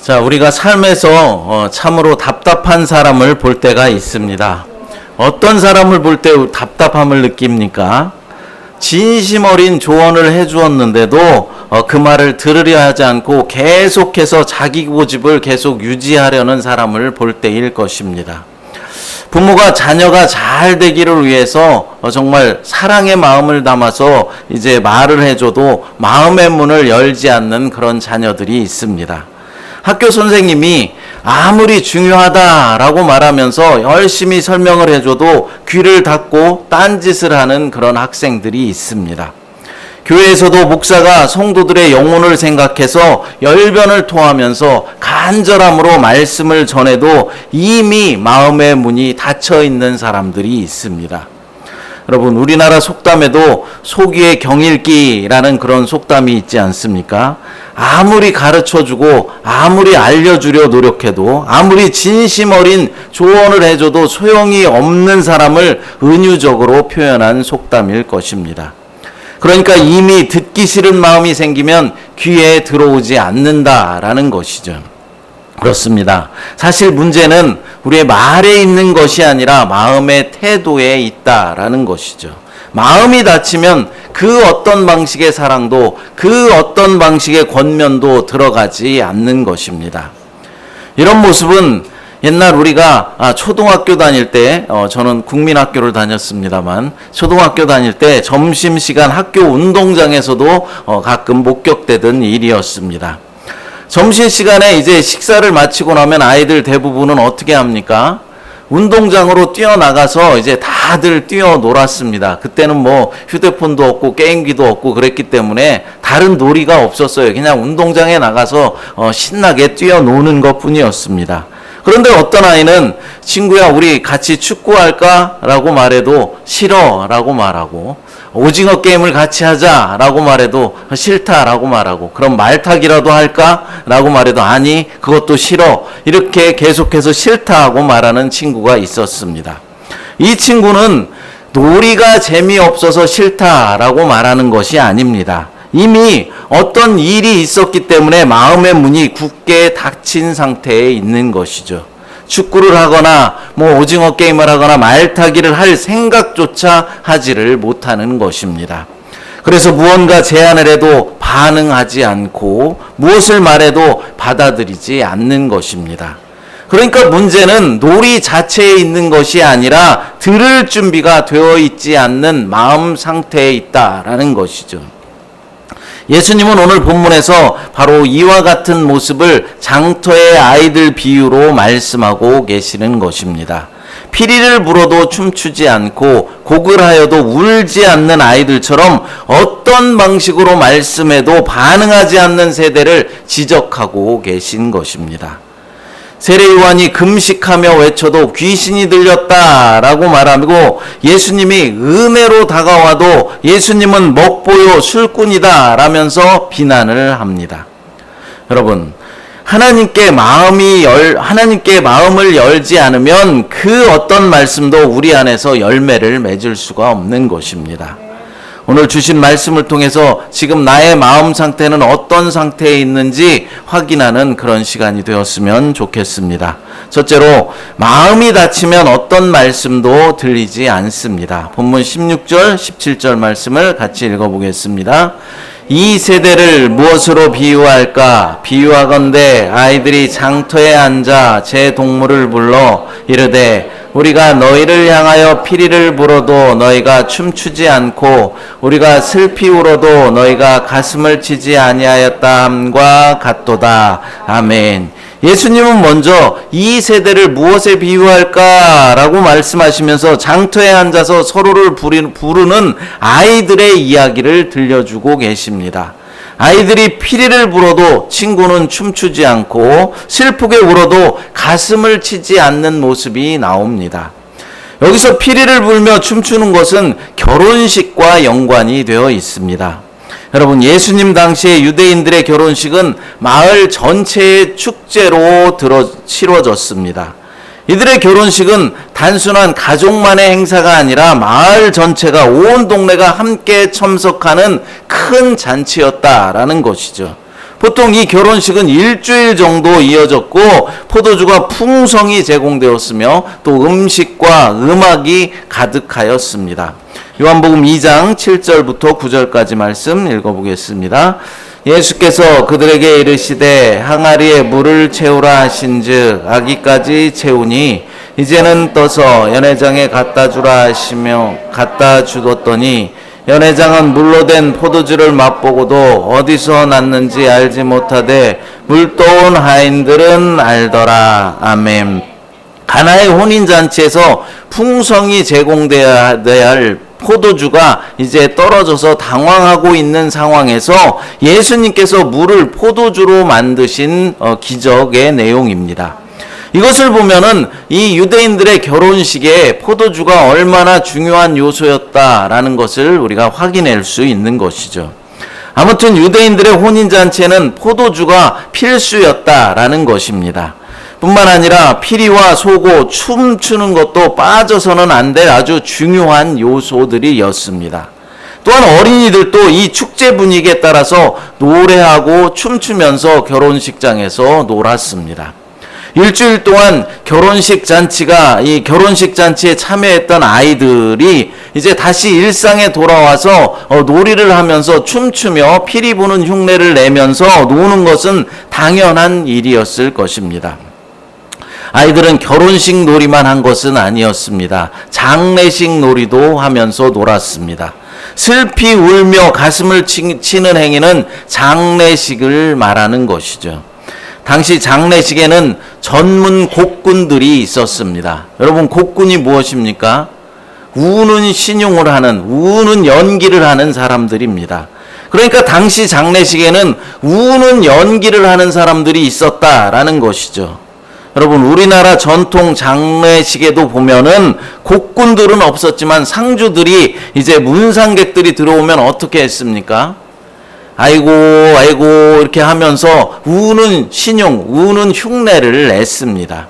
자, 우리가 삶에서 참으로 답답한 사람을 볼 때가 있습니다. 어떤 사람을 볼 때 답답함을 느낍니까? 진심 어린 조언을 해주었는데도 그 말을 들으려 하지 않고 계속해서 자기 고집을 계속 유지하려는 사람을 볼 때일 것입니다. 부모가 자녀가 잘 되기를 위해서 정말 사랑의 마음을 담아서 이제 말을 해줘도 마음의 문을 열지 않는 그런 자녀들이 있습니다. 학교 선생님이 아무리 중요하다라고 말하면서 열심히 설명을 해줘도 귀를 닫고 딴짓을 하는 그런 학생들이 있습니다. 교회에서도 목사가 성도들의 영혼을 생각해서 열변을 토하면서 간절함으로 말씀을 전해도 이미 마음의 문이 닫혀 있는 사람들이 있습니다. 여러분, 우리나라 속담에도 속위의 경읽기라는 그런 속담이 있지 않습니까? 아무리 가르쳐주고 아무리 알려주려 노력해도 아무리 진심 어린 조언을 해줘도 소용이 없는 사람을 은유적으로 표현한 속담일 것입니다. 그러니까 이미 듣기 싫은 마음이 생기면 귀에 들어오지 않는다라는 것이죠. 그렇습니다. 사실 문제는 우리의 말에 있는 것이 아니라 마음의 태도에 있다라는 것이죠. 마음이 닫히면 그 어떤 방식의 사랑도 그 어떤 방식의 권면도 들어가지 않는 것입니다. 이런 모습은 옛날 우리가 초등학교 다닐 때 저는 국민학교를 다녔습니다만 초등학교 다닐 때 점심시간 학교 운동장에서도 가끔 목격되던 일이었습니다. 점심시간에 이제 식사를 마치고 나면 아이들 대부분은 어떻게 합니까? 운동장으로 뛰어나가서 이제 다들 뛰어놀았습니다. 그때는 뭐 휴대폰도 없고 게임기도 없고 그랬기 때문에 다른 놀이가 없었어요. 그냥 운동장에 나가서 신나게 뛰어노는 것 뿐이었습니다. 그런데 어떤 아이는 친구야 우리 같이 축구할까? 라고 말해도 싫어 라고 말하고 오징어 게임을 같이 하자 라고 말해도 싫다 라고 말하고 그럼 말타기라도 할까? 라고 말해도 아니 그것도 싫어 이렇게 계속해서 싫다 하고 말하는 친구가 있었습니다. 이 친구는 놀이가 재미없어서 싫다라고 말하는 것이 아닙니다. 이미 어떤 일이 있었기 때문에 마음의 문이 굳게 닫힌 상태에 있는 것이죠. 축구를 하거나 오징어 게임을 하거나 말타기를 할 생각조차 하지를 못하는 것입니다. 그래서 무언가 제안을 해도 반응하지 않고 무엇을 말해도 받아들이지 않는 것입니다. 그러니까 문제는 놀이 자체에 있는 것이 아니라 들을 준비가 되어 있지 않는 마음 상태에 있다라는 것이죠. 예수님은 오늘 본문에서 바로 이와 같은 모습을 장터의 아이들 비유로 말씀하고 계시는 것입니다. 피리를 불어도 춤추지 않고 곡을 하여도 울지 않는 아이들처럼 어떤 방식으로 말씀해도 반응하지 않는 세대를 지적하고 계신 것입니다. 세례요한이 금식하며 외쳐도 귀신이 들렸다라고 말하고 예수님이 은혜로 다가와도 예수님은 먹보요 술꾼이다 라면서 비난을 합니다. 여러분, 하나님께 마음을 열지 않으면 그 어떤 말씀도 우리 안에서 열매를 맺을 수가 없는 것입니다. 오늘 주신 말씀을 통해서 지금 나의 마음 상태는 어떤 상태에 있는지 확인하는 그런 시간이 되었으면 좋겠습니다. 첫째로 마음이 닫히면 어떤 말씀도 들리지 않습니다. 본문 16절, 17절 말씀을 같이 읽어보겠습니다. 이 세대를 무엇으로 비유할까? 비유하건대 아이들이 장터에 앉아 제 동물을 불러 이르되 우리가 너희를 향하여 피리를 불어도 너희가 춤추지 않고 우리가 슬피 울어도 너희가 가슴을 치지 아니하였다 함과 같도다. 아멘. 예수님은 먼저 이 세대를 무엇에 비유할까? 라고 말씀하시면서 장터에 앉아서 서로를 부르는 아이들의 이야기를 들려주고 계십니다. 아이들이 피리를 불어도 친구는 춤추지 않고 슬프게 울어도 가슴을 치지 않는 모습이 나옵니다. 여기서 피리를 불며 춤추는 것은 결혼식과 연관이 되어 있습니다. 여러분, 예수님 당시에 유대인들의 결혼식은 마을 전체의 축제로 치러졌습니다. 이들의 결혼식은 단순한 가족만의 행사가 아니라 마을 전체가 온 동네가 함께 참석하는 큰 잔치였다라는 것이죠. 보통 이 결혼식은 일주일 정도 이어졌고 포도주가 풍성히 제공되었으며 또 음식과 음악이 가득하였습니다. 요한복음 2장 7절부터 9절까지 말씀 읽어보겠습니다. 예수께서 그들에게 이르시되 항아리에 물을 채우라 하신즉 아기까지 채우니 이제는 떠서 연회장에 갖다 주라 하시며 갖다 주었더니 연회장은 물로 된 포도주를 맛보고도 어디서 났는지 알지 못하되 물떠온 하인들은 알더라. 아멘. 가나의 혼인잔치에서 풍성히 제공되어야 할 포도주가 이제 떨어져서 당황하고 있는 상황에서 예수님께서 물을 포도주로 만드신 기적의 내용입니다. 이것을 보면은 이 유대인들의 결혼식에 포도주가 얼마나 중요한 요소였다라는 것을 우리가 확인할 수 있는 것이죠. 아무튼 유대인들의 혼인잔치에는 포도주가 필수였다라는 것입니다. 뿐만 아니라 피리와 소고 춤추는 것도 빠져서는 안 될 아주 중요한 요소들이었습니다. 또한 어린이들도 이 축제 분위기에 따라서 노래하고 춤추면서 결혼식장에서 놀았습니다. 일주일 동안 결혼식 잔치에 참여했던 아이들이 이제 다시 일상에 돌아와서 놀이를 하면서 춤추며 피리 부는 흉내를 내면서 노는 것은 당연한 일이었을 것입니다. 아이들은 결혼식 놀이만 한 것은 아니었습니다. 장례식 놀이도 하면서 놀았습니다. 슬피 울며 가슴을 치는 행위는 장례식을 말하는 것이죠. 당시 장례식에는 전문 곡군들이 있었습니다. 여러분, 곡군이 무엇입니까? 우는 신용을 하는, 우는 연기를 하는 사람들입니다. 그러니까 당시 장례식에는 우는 연기를 하는 사람들이 있었다라는 것이죠. 여러분, 우리나라 전통 장례식에도 보면은 곡군들은 없었지만 상주들이 이제 문상객들이 들어오면 어떻게 했습니까? 아이고 이렇게 하면서 우는 신용, 우는 흉내를 냈습니다.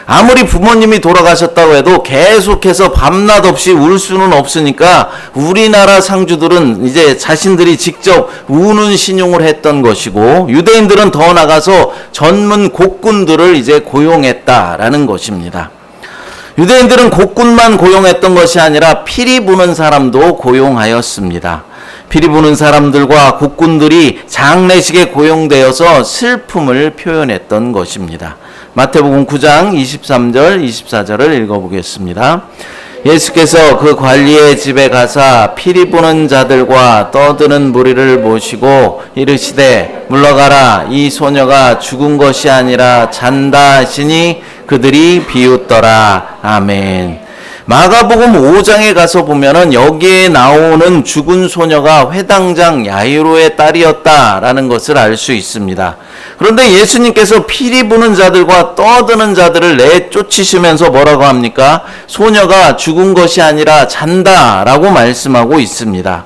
아무리 부모님이 돌아가셨다고 해도 계속해서 밤낮 없이 울 수는 없으니까 우리나라 상주들은 이제 자신들이 직접 우는 신용을 했던 것이고, 유대인들은 더 나가서 전문 곡군들을 이제 고용했다라는 것입니다. 유대인들은 곡군만 고용했던 것이 아니라 피리 부는 사람도 고용하였습니다. 피리 부는 사람들과 곡군들이 장례식에 고용되어서 슬픔을 표현했던 것입니다. 마태복음 9장 23절 24절을 읽어보겠습니다. 예수께서 그 관리의 집에 가사 피리 부는 자들과 떠드는 무리를 모시고 이르시되 물러가라, 이 소녀가 죽은 것이 아니라 잔다 하시니 그들이 비웃더라. 아멘. 마가복음 5장에 가서 보면은 여기에 나오는 죽은 소녀가 회당장 야이로의 딸이었다라는 것을 알 수 있습니다. 그런데 예수님께서 피리 부는 자들과 떠드는 자들을 내쫓으시면서 뭐라고 합니까? 소녀가 죽은 것이 아니라 잔다라고 말씀하고 있습니다.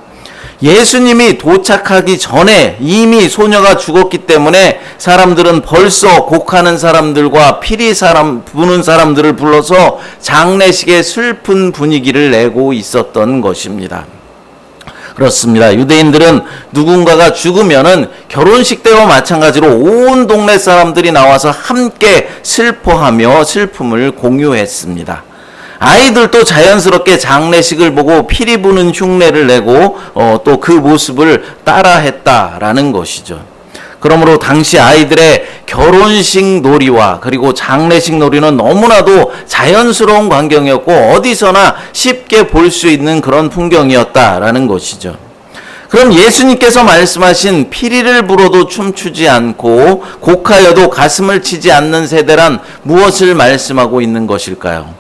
예수님이 도착하기 전에 이미 소녀가 죽었기 때문에 사람들은 벌써 곡하는 사람들과 피리 부는 사람들을 불러서 장례식의 슬픈 분위기를 내고 있었던 것입니다. 그렇습니다. 유대인들은 누군가가 죽으면은 결혼식 때와 마찬가지로 온 동네 사람들이 나와서 함께 슬퍼하며 슬픔을 공유했습니다. 아이들도 자연스럽게 장례식을 보고 피리 부는 흉내를 내고 또 그 모습을 따라했다라는 것이죠. 그러므로 당시 아이들의 결혼식 놀이와 그리고 장례식 놀이는 너무나도 자연스러운 광경이었고 어디서나 쉽게 볼 수 있는 그런 풍경이었다라는 것이죠. 그럼 예수님께서 말씀하신 피리를 불어도 춤추지 않고 곡하여도 가슴을 치지 않는 세대란 무엇을 말씀하고 있는 것일까요?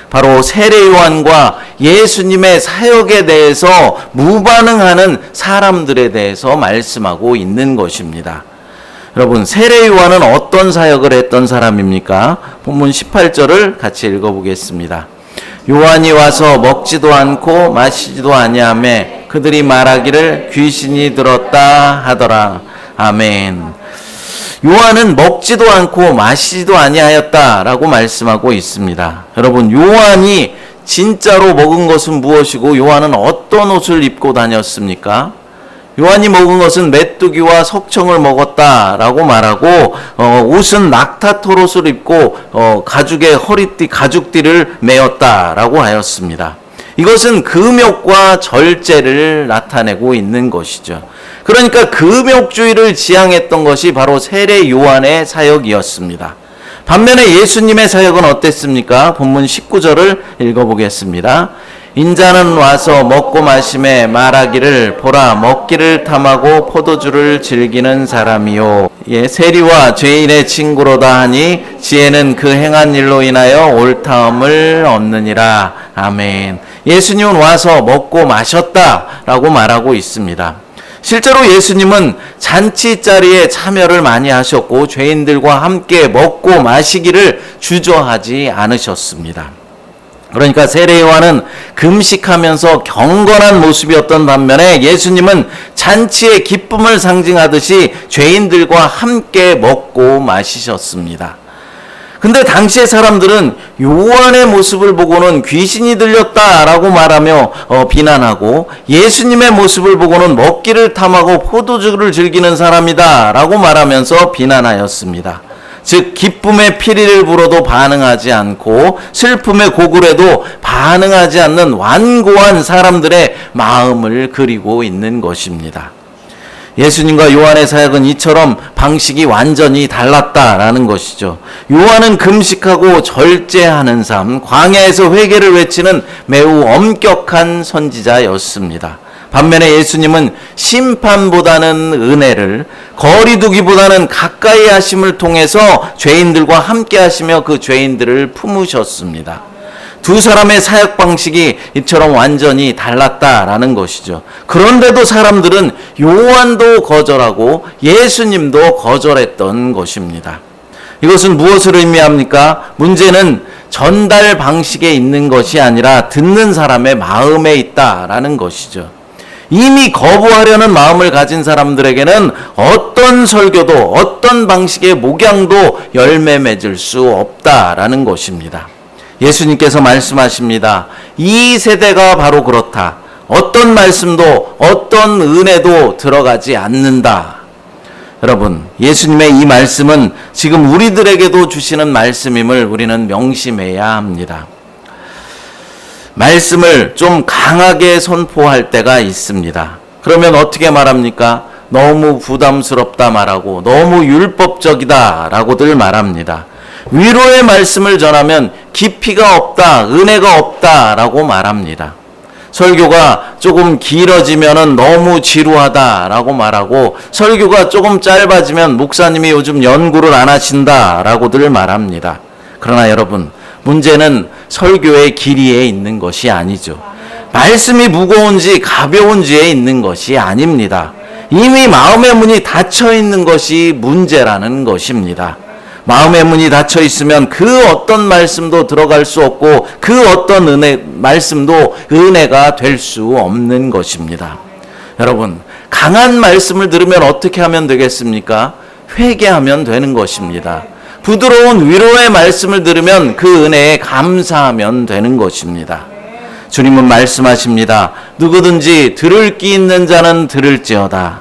바로 세례 요한과 예수님의 사역에 대해서 무반응하는 사람들에 대해서 말씀하고 있는 것입니다. 여러분, 세례 요한은 어떤 사역을 했던 사람입니까? 본문 18절을 같이 읽어보겠습니다. 요한이 와서 먹지도 않고 마시지도 아니하며 그들이 말하기를 귀신이 들었다 하더라. 아멘. 요한은 먹지도 않고 마시지도 아니하였다라고 말씀하고 있습니다. 여러분, 요한이 진짜로 먹은 것은 무엇이고 요한은 어떤 옷을 입고 다녔습니까? 요한이 먹은 것은 메뚜기와 석청을 먹었다라고 말하고 옷은 낙타토롯을 입고 가죽의 허리띠 가죽띠를 메었다라고 하였습니다. 이것은 금욕과 절제를 나타내고 있는 것이죠. 그러니까 금욕주의를 지향했던 것이 바로 세례 요한의 사역이었습니다. 반면에 예수님의 사역은 어땠습니까? 본문 19절을 읽어보겠습니다. 인자는 와서 먹고 마심에 말하기를 보라 먹기를 탐하고 포도주를 즐기는 사람이요. 세리와 죄인의 친구로다 하니 지혜는 그 행한 일로 인하여 옳다함을 얻느니라. 아멘. 예수님은 와서 먹고 마셨다라고 말하고 있습니다. 실제로 예수님은 잔치 자리에 참여를 많이 하셨고 죄인들과 함께 먹고 마시기를 주저하지 않으셨습니다. 그러니까 세례 요한은 금식하면서 경건한 모습이었던 반면에 예수님은 잔치의 기쁨을 상징하듯이 죄인들과 함께 먹고 마시셨습니다. 근데 당시의 사람들은 요한의 모습을 보고는 귀신이 들렸다라고 말하며 비난하고 예수님의 모습을 보고는 먹기를 탐하고 포도주를 즐기는 사람이다라고 말하면서 비난하였습니다. 즉 기쁨의 피리를 불어도 반응하지 않고 슬픔의 고굴에도 반응하지 않는 완고한 사람들의 마음을 그리고 있는 것입니다. 예수님과 요한의 사역은 이처럼 방식이 완전히 달랐다라는 것이죠. 요한은 금식하고 절제하는 삶, 광야에서 회개를 외치는 매우 엄격한 선지자였습니다. 반면에 예수님은 심판보다는 은혜를, 거리두기보다는 가까이 하심을 통해서 죄인들과 함께 하시며 그 죄인들을 품으셨습니다. 두 사람의 사역 방식이 이처럼 완전히 달랐다라는 것이죠. 그런데도 사람들은 요한도 거절하고 예수님도 거절했던 것입니다. 이것은 무엇을 의미합니까? 문제는 전달 방식에 있는 것이 아니라 듣는 사람의 마음에 있다라는 것이죠. 이미 거부하려는 마음을 가진 사람들에게는 어떤 설교도 어떤 방식의 목양도 열매 맺을 수 없다라는 것입니다. 예수님께서 말씀하십니다. 이 세대가 바로 그렇다. 어떤 말씀도 어떤 은혜도 들어가지 않는다. 여러분, 예수님의 이 말씀은 지금 우리들에게도 주시는 말씀임을 우리는 명심해야 합니다. 말씀을 좀 강하게 선포할 때가 있습니다. 그러면 어떻게 말합니까? 너무 부담스럽다 말하고 너무 율법적이다 라고들 말합니다. 위로의 말씀을 전하면 깊이가 없다, 은혜가 없다 라고 말합니다. 설교가 조금 길어지면 너무 지루하다 라고 말하고 설교가 조금 짧아지면 목사님이 요즘 연구를 안 하신다 라고들 말합니다. 그러나 여러분, 문제는 설교의 길이에 있는 것이 아니죠. 말씀이 무거운지 가벼운지에 있는 것이 아닙니다. 이미 마음의 문이 닫혀 있는 것이 문제라는 것입니다. 마음의 문이 닫혀 있으면 그 어떤 말씀도 들어갈 수 없고 그 어떤 말씀도 은혜가 될 수 없는 것입니다. 여러분, 강한 말씀을 들으면 어떻게 하면 되겠습니까? 회개하면 되는 것입니다. 부드러운 위로의 말씀을 들으면 그 은혜에 감사하면 되는 것입니다. 주님은 말씀하십니다. 누구든지 들을 귀 있는 자는 들을지어다.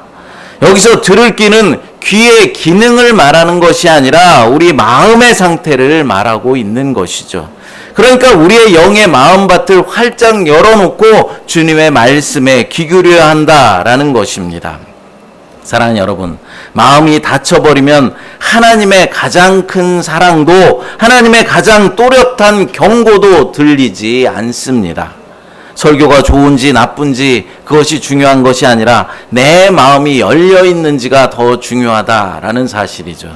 여기서 들을 귀는 귀의 기능을 말하는 것이 아니라 우리 마음의 상태를 말하고 있는 것이죠. 그러니까 우리의 영의 마음밭을 활짝 열어놓고 주님의 말씀에 귀 기울여야 한다라는 것입니다. 사랑하는 여러분, 마음이 닫혀버리면 하나님의 가장 큰 사랑도 하나님의 가장 또렷한 경고도 들리지 않습니다. 설교가 좋은지 나쁜지 그것이 중요한 것이 아니라 내 마음이 열려 있는지가 더 중요하다라는 사실이죠.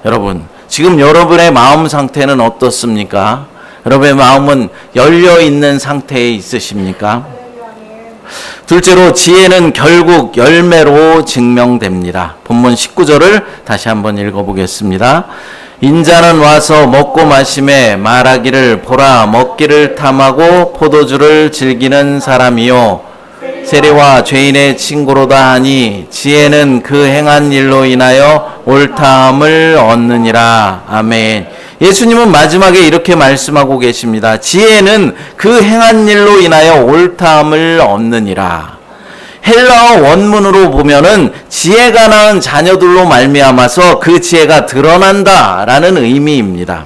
여러분, 지금 여러분의 마음 상태는 어떻습니까? 여러분의 마음은 열려 있는 상태에 있으십니까? 둘째로 지혜는 결국 열매로 증명됩니다. 본문 19절을 다시 한번 읽어보겠습니다. 인자는 와서 먹고 마심에 말하기를 보라 먹기를 탐하고 포도주를 즐기는 사람이요 세리와 죄인의 친구로다 하니 지혜는 그 행한 일로 인하여 옳다함을 얻느니라. 아멘. 예수님은 마지막에 이렇게 말씀하고 계십니다. 지혜는 그 행한 일로 인하여 옳다함을 얻느니라. 헬라어 원문으로 보면은 지혜가 낳은 자녀들로 말미암아서 그 지혜가 드러난다라는 의미입니다.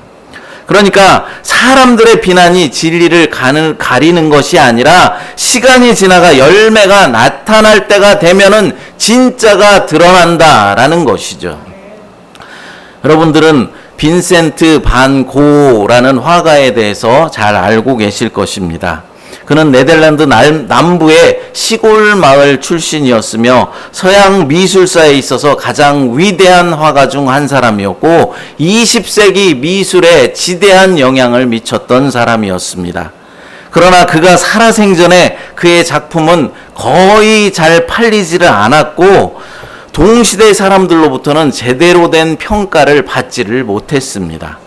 그러니까 사람들의 비난이 진리를 가리는 것이 아니라 시간이 지나가 열매가 나타날 때가 되면은 진짜가 드러난다라는 것이죠. 여러분들은 빈센트 반 고라는 화가에 대해서 잘 알고 계실 것입니다. 그는 네덜란드 남부의 시골 마을 출신이었으며 서양 미술사에 있어서 가장 위대한 화가 중 한 사람이었고 20세기 미술에 지대한 영향을 미쳤던 사람이었습니다. 그러나 그가 살아생전에 그의 작품은 거의 잘 팔리지를 않았고 동시대 사람들로부터는 제대로 된 평가를 받지를 못했습니다.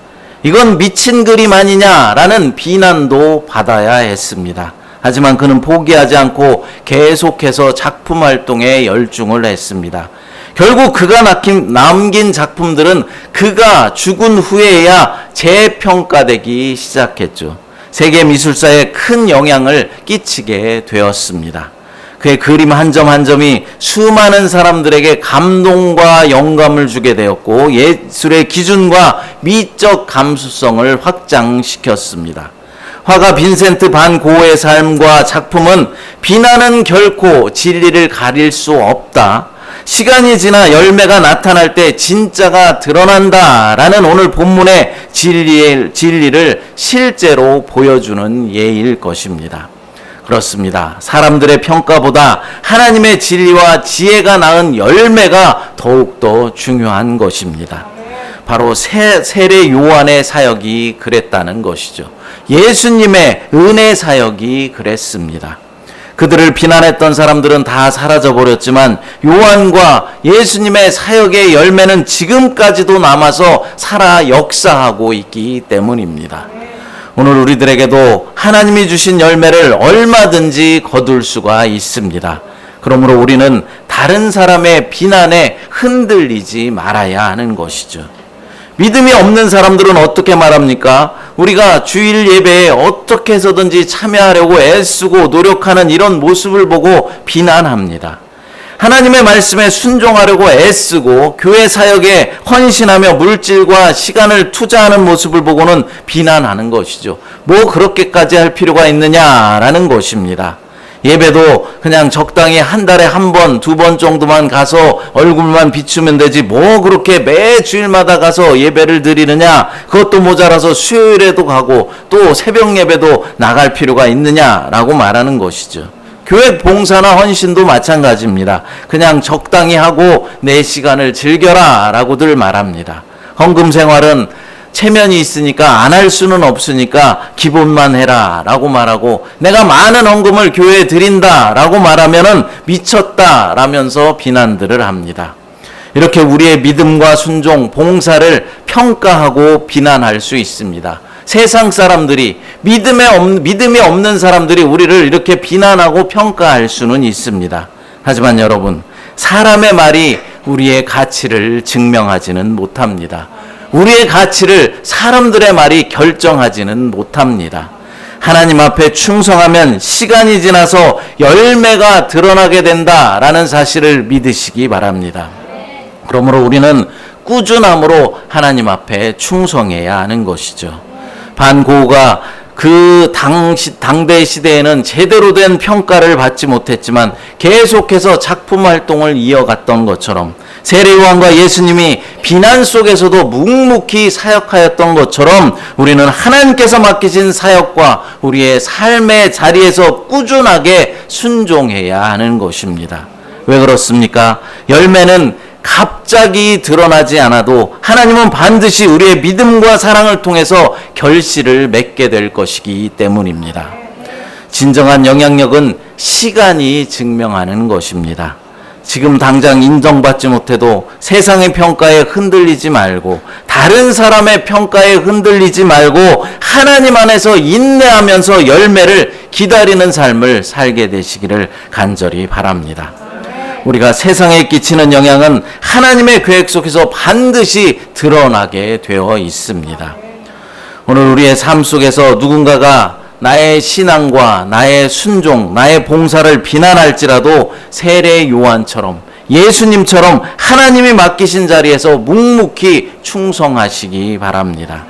이건 미친 그림 아니냐라는 비난도 받아야 했습니다. 하지만 그는 포기하지 않고 계속해서 작품 활동에 열중을 했습니다. 결국 그가 남긴 작품들은 그가 죽은 후에야 재평가되기 시작했죠. 세계 미술사에 큰 영향을 끼치게 되었습니다. 그의 그림 한 점 한 점이 수많은 사람들에게 감동과 영감을 주게 되었고 예술의 기준과 미적 감수성을 확장시켰습니다. 화가 빈센트 반 고의 삶과 작품은 비난은 결코 진리를 가릴 수 없다. 시간이 지나 열매가 나타날 때 진짜가 드러난다라는 오늘 본문의 진리를 실제로 보여주는 예일 것입니다. 그렇습니다. 사람들의 평가보다 하나님의 진리와 지혜가 낳은 열매가 더욱더 중요한 것입니다. 바로 세례 요한의 사역이 그랬다는 것이죠. 예수님의 은혜 사역이 그랬습니다. 그들을 비난했던 사람들은 다 사라져버렸지만 요한과 예수님의 사역의 열매는 지금까지도 남아서 살아 역사하고 있기 때문입니다. 오늘 우리들에게도 하나님이 주신 열매를 얼마든지 거둘 수가 있습니다. 그러므로 우리는 다른 사람의 비난에 흔들리지 말아야 하는 것이죠. 믿음이 없는 사람들은 어떻게 말합니까? 우리가 주일 예배에 어떻게 해서든지 참여하려고 애쓰고 노력하는 이런 모습을 보고 비난합니다. 하나님의 말씀에 순종하려고 애쓰고 교회 사역에 헌신하며 물질과 시간을 투자하는 모습을 보고는 비난하는 것이죠. 뭐 그렇게까지 할 필요가 있느냐라는 것입니다. 예배도 그냥 적당히 한 달에 한 번, 두 번 정도만 가서 얼굴만 비추면 되지 뭐 그렇게 매 주일마다 가서 예배를 드리느냐, 그것도 모자라서 수요일에도 가고 또 새벽 예배도 나갈 필요가 있느냐라고 말하는 것이죠. 교회 봉사나 헌신도 마찬가지입니다. 그냥 적당히 하고 내 시간을 즐겨라 라고들 말합니다. 헌금 생활은 체면이 있으니까 안 할 수는 없으니까 기본만 해라 라고 말하고, 내가 많은 헌금을 교회에 드린다 라고 말하면은 미쳤다 라면서 비난들을 합니다. 이렇게 우리의 믿음과 순종, 봉사를 평가하고 비난할 수 있습니다. 세상 사람들이, 믿음이 없는 사람들이 우리를 이렇게 비난하고 평가할 수는 있습니다. 하지만 여러분, 사람의 말이 우리의 가치를 증명하지는 못합니다. 우리의 가치를 사람들의 말이 결정하지는 못합니다. 하나님 앞에 충성하면 시간이 지나서 열매가 드러나게 된다라는 사실을 믿으시기 바랍니다. 그러므로 우리는 꾸준함으로 하나님 앞에 충성해야 하는 것이죠. 반고우가 그 당대 시대에는 제대로 된 평가를 받지 못했지만 계속해서 작품 활동을 이어갔던 것처럼, 세례요한과 예수님이 비난 속에서도 묵묵히 사역하였던 것처럼 우리는 하나님께서 맡기신 사역과 우리의 삶의 자리에서 꾸준하게 순종해야 하는 것입니다. 왜 그렇습니까? 열매는 갑자기 드러나지 않아도 하나님은 반드시 우리의 믿음과 사랑을 통해서 결실을 맺게 될 것이기 때문입니다. 진정한 영향력은 시간이 증명하는 것입니다. 지금 당장 인정받지 못해도 세상의 평가에 흔들리지 말고, 다른 사람의 평가에 흔들리지 말고 하나님 안에서 인내하면서 열매를 기다리는 삶을 살게 되시기를 간절히 바랍니다. 우리가 세상에 끼치는 영향은 하나님의 계획 속에서 반드시 드러나게 되어 있습니다. 오늘 우리의 삶 속에서 누군가가 나의 신앙과 나의 순종, 나의 봉사를 비난할지라도 세례 요한처럼 예수님처럼 하나님이 맡기신 자리에서 묵묵히 충성하시기 바랍니다.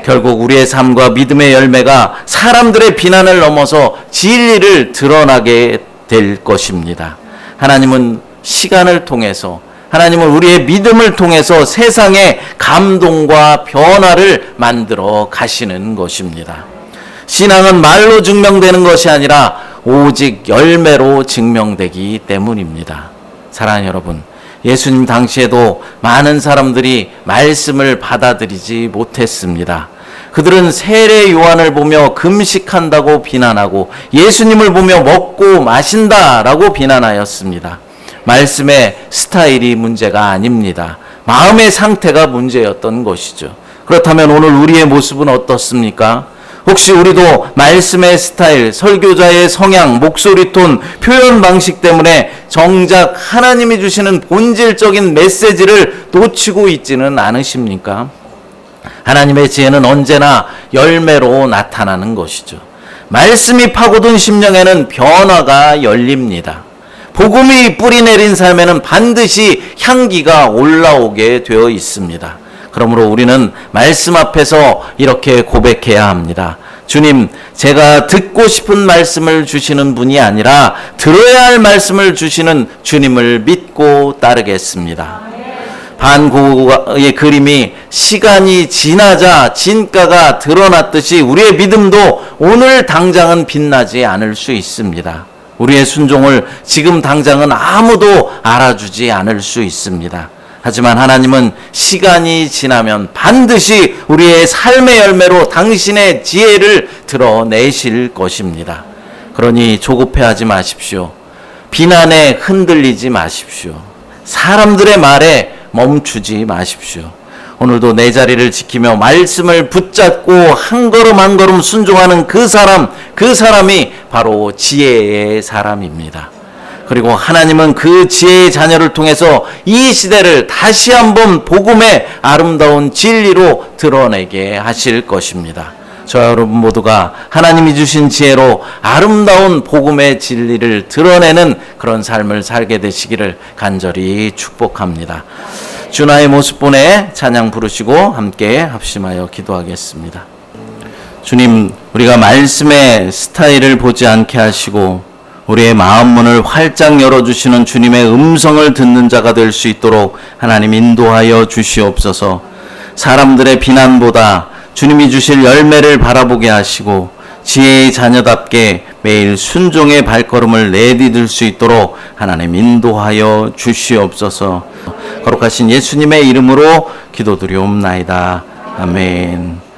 결국 우리의 삶과 믿음의 열매가 사람들의 비난을 넘어서 진리를 드러나게 될 것입니다. 하나님은 시간을 통해서, 하나님은 우리의 믿음을 통해서 세상에 감동과 변화를 만들어 가시는 것입니다. 신앙은 말로 증명되는 것이 아니라 오직 열매로 증명되기 때문입니다. 사랑하는 여러분, 예수님 당시에도 많은 사람들이 말씀을 받아들이지 못했습니다. 그들은 세례 요한을 보며 금식한다고 비난하고 예수님을 보며 먹고 마신다라고 비난하였습니다. 말씀의 스타일이 문제가 아닙니다. 마음의 상태가 문제였던 것이죠. 그렇다면 오늘 우리의 모습은 어떻습니까? 혹시 우리도 말씀의 스타일, 설교자의 성향, 목소리 톤, 표현 방식 때문에 정작 하나님이 주시는 본질적인 메시지를 놓치고 있지는 않으십니까? 하나님의 지혜는 언제나 열매로 나타나는 것이죠. 말씀이 파고든 심령에는 변화가 열립니다. 복음이 뿌리 내린 삶에는 반드시 향기가 올라오게 되어 있습니다. 그러므로 우리는 말씀 앞에서 이렇게 고백해야 합니다. 주님, 제가 듣고 싶은 말씀을 주시는 분이 아니라 들어야 할 말씀을 주시는 주님을 믿고 따르겠습니다. 반고의 그림이 시간이 지나자 진가가 드러났듯이 우리의 믿음도 오늘 당장은 빛나지 않을 수 있습니다. 우리의 순종을 지금 당장은 아무도 알아주지 않을 수 있습니다. 하지만 하나님은 시간이 지나면 반드시 우리의 삶의 열매로 당신의 지혜를 드러내실 것입니다. 그러니 조급해하지 마십시오. 비난에 흔들리지 마십시오. 사람들의 말에 멈추지 마십시오. 오늘도 내 자리를 지키며 말씀을 붙잡고 한 걸음 한 걸음 순종하는 그 사람이 바로 지혜의 사람입니다. 그리고 하나님은 그 지혜의 자녀를 통해서 이 시대를 다시 한번 복음의 아름다운 진리로 드러내게 하실 것입니다. 저와 여러분 모두가 하나님이 주신 지혜로 아름다운 복음의 진리를 드러내는 그런 삶을 살게 되시기를 간절히 축복합니다. 주나의 모습 보내 찬양 부르시고 함께 합심하여 기도하겠습니다. 주님, 우리가 말씀의 스타일을 보지 않게 하시고 우리의 마음 문을 활짝 열어주시는 주님의 음성을 듣는 자가 될 수 있도록 하나님 인도하여 주시옵소서. 사람들의 비난보다 주님이 주실 열매를 바라보게 하시고 지혜의 자녀답게 매일 순종의 발걸음을 내디딜 수 있도록 하나님 인도하여 주시옵소서. 거룩하신 예수님의 이름으로 기도드리옵나이다. 아멘.